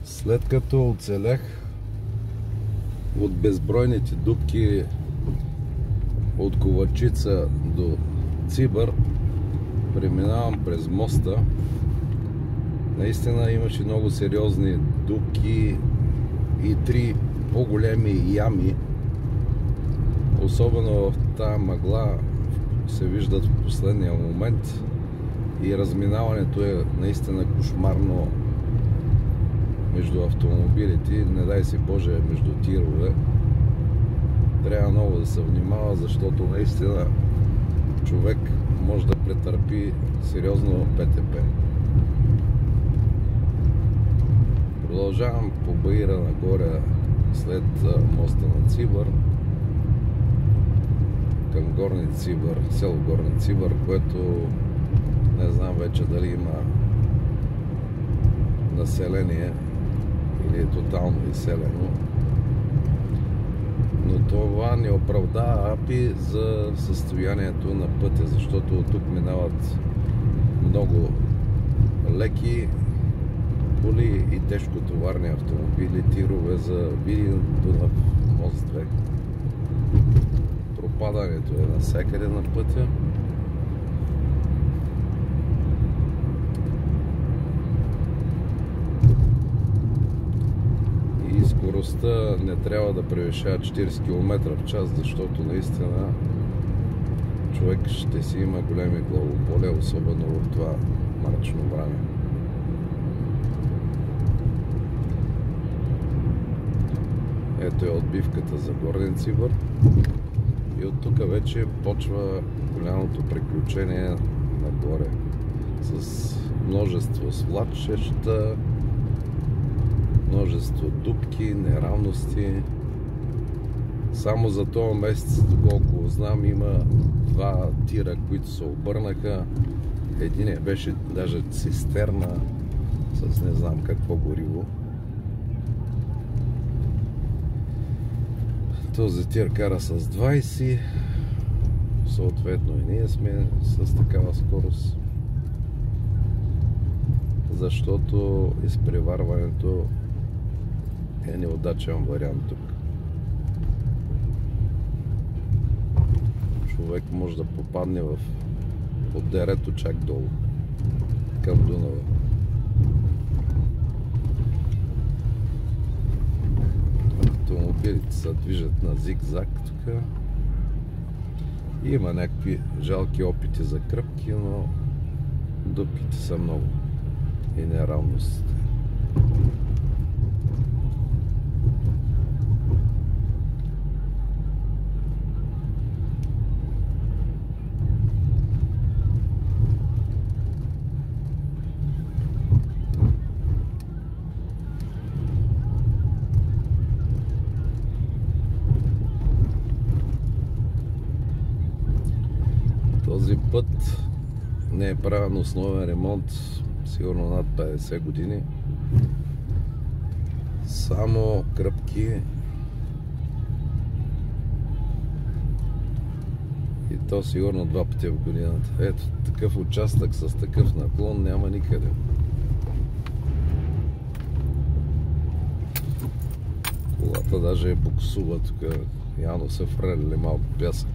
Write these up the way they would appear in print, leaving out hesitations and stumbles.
След като оцелях от безбройните дупки от Ковачица до Цибър, преминавам през моста. Наистина имаше много сериозни дупки и 3 по-големи ями. Особено в тази мъгла се виждат в последния момент и разминаването е наистина кошмарно между автомобилите, не дай си Боже, между тирове. Трябва много да се внимава, защото наистина човек може да претърпи сериозно ПТП. Продължавам по Баира нагоре след моста на Цибър към Горни Цибър, село Горни Цибър, което не знам вече дали има население или е тотално изселено. Но това не оправдава АПИ за състоянието на пътя, защото от тук минават много леки коли и тежкотоварни автомобили, тирове за Видин, Дунав, мост 2. Пропадането е навсякъде на пътя. И скоростта не трябва да превишава 40 км в час, защото наистина човек ще си има големи главоболия, особено в това мрачно време. Ето е отбивката за Горен Цибър. И от тук вече почва голямото приключение нагоре с множество свлачища, множество дупки, неравности. Само за този месец, доколко знам, има 2 тира, които се обърнаха. Един беше даже цистерна с не знам какво гориво. Този тир кара с 20, съответно и ние сме с такава скорост, защото изпреварването е неудачен вариант тук. Човек може да попадне от дерето чак долу, към Дунава. Автомобилите се движат на зигзаг тук. Има някакви жалки опити за кръпки, но дупките са много и неравностите. Този път не е правен основен ремонт сигурно над 50 години. Само кръпки и то сигурно 2 пъти в годината. Ето, такъв участък с такъв наклон няма никъде. Колата даже е буксува тук, явно се фрелили малко пясък.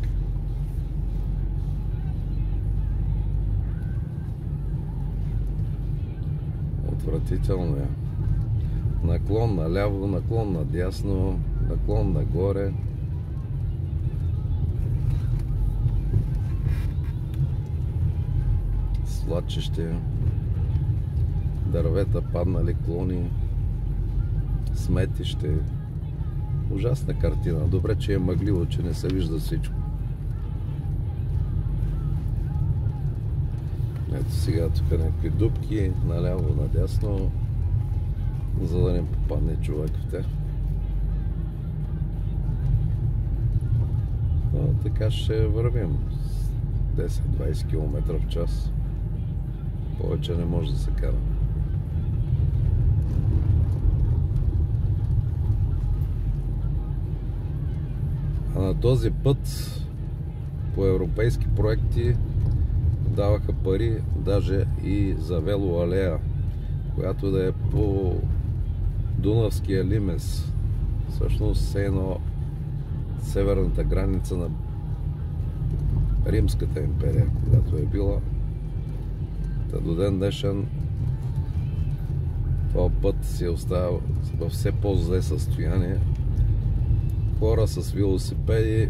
Отвратително е. Наклон наляво, наклон надясно, наклон нагоре. Свлачище, дървета паднали, клони, сметище. Ужасна картина. Добре, че е мъгливо, че не се вижда всичко. Ето сега тук някакви дупки, наляво, надясно, за да не попадне човек в тях. Но така ще вървим 10-20 км в час. Повече не може да се кара. А на този път по европейски проекти даваха пари даже и за велоалея, която да е по Дунавския лимес. Всъщност е едно северната граница на Римската империя, когато е била. Та до ден днешен това път си остава във все по-зле състояние. Хора с велосипеди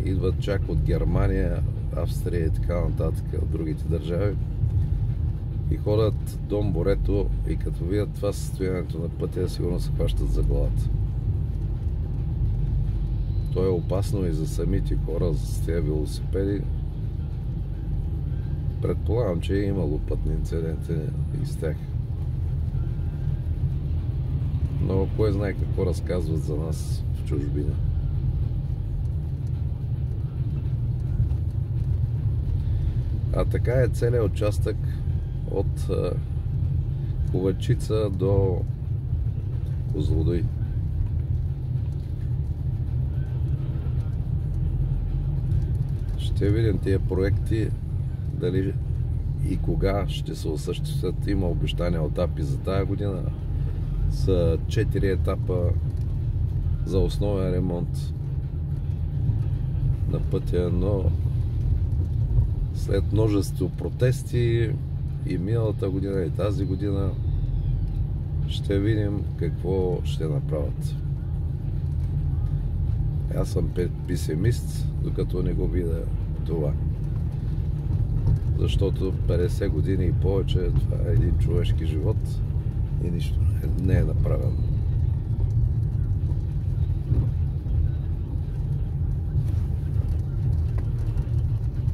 идват чак от Германия, Австрия и така нататък, от другите държави, и ходят до морето, и като видят това състоянието на пътя, сигурно се хващат за главата. То е опасно и за самите хора с тези велосипеди. Предполагам, че е имало пътни инциденти и с тях. Но кой знае какво разказват за нас в чужбина. А така е целият участък от Ковачица до Козлодуй. Ще видим тия проекти дали и кога ще се осъществят. Има обещания от АПИ за тая година. Са 4 етапа за основен ремонт на пътя, но след множество протести и миналата година, и тази година, ще видим какво ще направят. Аз съм песимист, докато не го видя това. Защото 50 години и повече, това е един човешки живот и нищо не е направено.